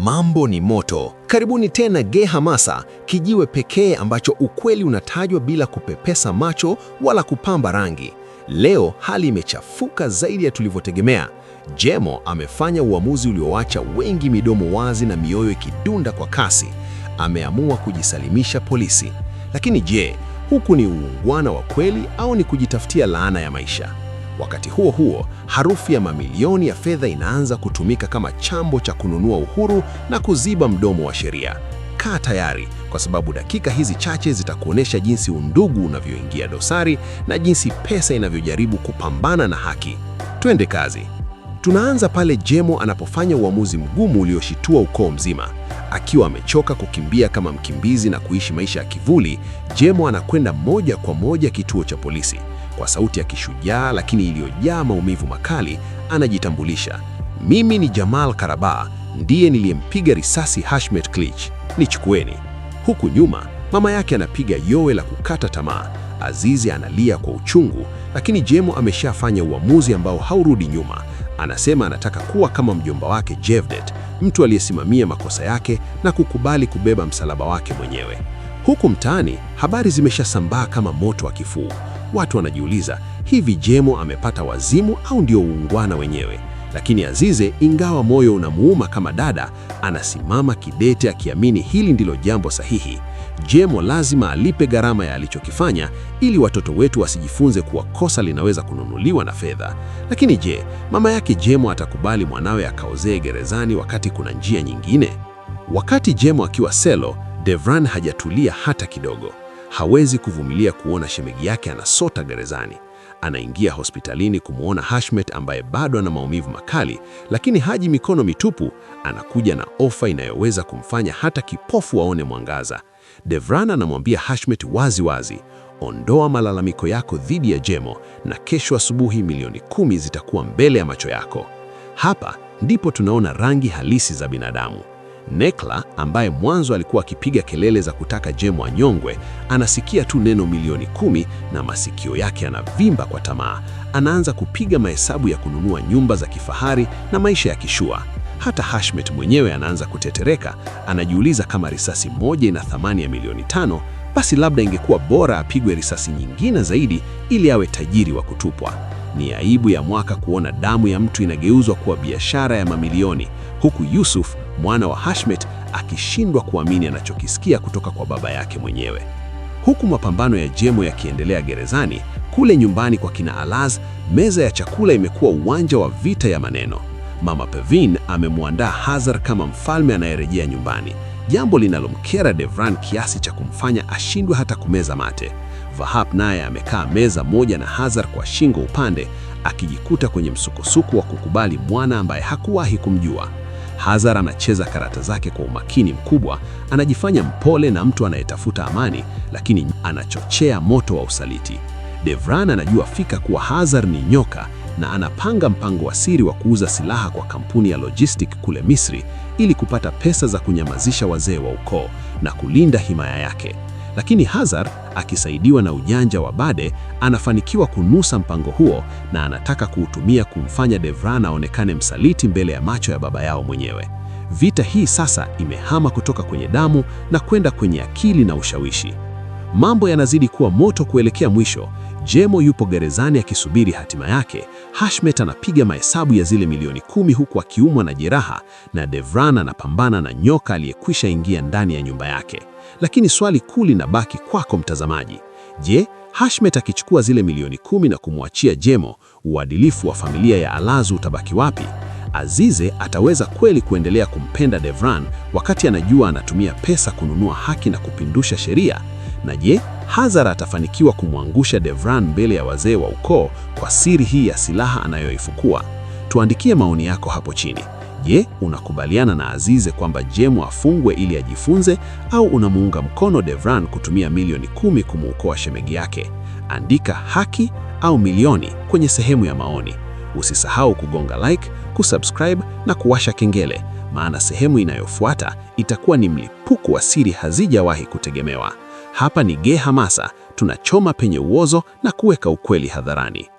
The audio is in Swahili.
Mambo ni moto. Karibuni tena Gehamasa, kijiwe pekee ambacho ukweli unatajwa bila kupepesa macho wala kupamba rangi. Leo hali imechafuka zaidi ya tulivyotegemea. Jemo amefanya uamuzi ulioacha wengi midomo wazi na mioyo ikidunda kwa kasi. Ameamua kujisalimisha polisi. Lakini je, huku ni uungwana wa kweli au ni kujitafutia laana ya maisha? Wakati huo huo, harufu ya mamilioni ya fedha inaanza kutumika kama chambo cha kununua uhuru na kuziba mdomo wa sheria. Kaa tayari, kwa sababu dakika hizi chache zitakuonesha jinsi undugu unavyoingia dosari na jinsi pesa inavyojaribu kupambana na haki. Twende kazi. Tunaanza pale Jemo anapofanya uamuzi mgumu ulioshitua ukoo mzima. Akiwa amechoka kukimbia kama mkimbizi na kuishi maisha ya kivuli, Jemo anakwenda moja kwa moja kituo cha polisi. Kwa sauti ya kishujaa lakini iliyojaa maumivu makali, anajitambulisha. Mimi ni Jamal Karaba, ndiye niliyempiga risasi Hashmet Klich. Nichukueni. Huku nyuma, mama yake anapiga yowe la kukata tamaa. Azizi analia kwa uchungu, lakini Jemo ameshafanya uamuzi ambao haurudi nyuma. Anasema anataka kuwa kama mjomba wake Jevdet, mtu aliyesimamia makosa yake na kukubali kubeba msalaba wake mwenyewe. Huku mtaani, habari zimeshasambaa kama moto wa kifuu. Watu wanajiuliza, hivi Jemo amepata wazimu au ndio uungwana wenyewe? Lakini Azize, ingawa moyo unamuuma kama dada, anasimama kidete akiamini hili ndilo jambo sahihi. Jemo lazima alipe gharama ya alichokifanya ili watoto wetu wasijifunze kuwa kosa linaweza kununuliwa na fedha. Lakini je, mama yake Jemo atakubali mwanawe akaozee gerezani wakati kuna njia nyingine? Wakati Jemo akiwa selo, Devran hajatulia hata kidogo. Hawezi kuvumilia kuona shemegi yake anasota gerezani. Anaingia hospitalini kumwona Hashmet ambaye bado ana maumivu makali, lakini haji mikono mitupu. Anakuja na ofa inayoweza kumfanya hata kipofu aone mwangaza. Devran anamwambia Hashmet wazi wazi, ondoa malalamiko yako dhidi ya Jemo na kesho asubuhi milioni 10 zitakuwa mbele ya macho yako. Hapa ndipo tunaona rangi halisi za binadamu. Nekla, ambaye mwanzo alikuwa akipiga kelele za kutaka Jemo anyongwe, anasikia tu neno milioni 10 na masikio yake yanavimba kwa tamaa. Anaanza kupiga mahesabu ya kununua nyumba za kifahari na maisha ya kishua. Hata Hashmet mwenyewe anaanza kutetereka. Anajiuliza kama risasi moja ina thamani ya milioni 5, basi labda ingekuwa bora apigwe risasi nyingine zaidi ili awe tajiri wa kutupwa. Ni aibu ya mwaka kuona damu ya mtu inageuzwa kuwa biashara ya mamilioni, huku Yusuf, mwana wa Hashmet, akishindwa kuamini anachokisikia kutoka kwa baba yake mwenyewe. Huku mapambano ya Jemo yakiendelea gerezani, kule nyumbani kwa kina Alaz, meza ya chakula imekuwa uwanja wa vita ya maneno. Mama Pervin amemwandaa Hazar kama mfalme anayerejea nyumbani, jambo linalomkera Devran kiasi cha kumfanya ashindwe hata kumeza mate. Vahap naye amekaa meza moja na Hazar kwa shingo upande, akijikuta kwenye msukosuko wa kukubali mwana ambaye hakuwahi kumjua. Hazar anacheza karata zake kwa umakini mkubwa, anajifanya mpole na mtu anayetafuta amani, lakini anachochea moto wa usaliti. Devran anajua fika kuwa Hazar ni nyoka na anapanga mpango wa siri wa kuuza silaha kwa kampuni ya logistic kule Misri ili kupata pesa za kunyamazisha wazee wa ukoo na kulinda himaya yake. Lakini Hazar, akisaidiwa na ujanja wa Bade, anafanikiwa kunusa mpango huo na anataka kuutumia kumfanya Devran aonekane msaliti mbele ya macho ya baba yao mwenyewe. Vita hii sasa imehama kutoka kwenye damu na kwenda kwenye akili na ushawishi. Mambo yanazidi kuwa moto kuelekea mwisho. Jemo yupo gerezani akisubiri hatima yake. Hashmet anapiga mahesabu ya zile milioni 10 huku akiumwa na jeraha, na Devran anapambana na nyoka aliyekwisha ingia ndani ya nyumba yake. Lakini swali kuu linabaki kwako mtazamaji. Je, Hashmet akichukua zile milioni 10 na kumwachia Jemo, uadilifu wa familia ya Alaz utabaki wapi? Azize ataweza kweli kuendelea kumpenda Devran wakati anajua anatumia pesa kununua haki na kupindusha sheria? Na je, Hazar atafanikiwa kumwangusha Devran mbele ya wazee wa ukoo kwa siri hii ya silaha anayoifukua? Tuandikie maoni yako hapo chini. Je, unakubaliana na Azize kwamba Jemo afungwe ili ajifunze, au unamuunga mkono Devran kutumia milioni 10 kumuokoa shemegi yake? Andika haki au milioni kwenye sehemu ya maoni. Usisahau kugonga like, kusubscribe na kuwasha kengele, maana sehemu inayofuata itakuwa ni mlipuko wa siri hazijawahi kutegemewa. Hapa ni Gehamasa, tunachoma penye uozo na kuweka ukweli hadharani.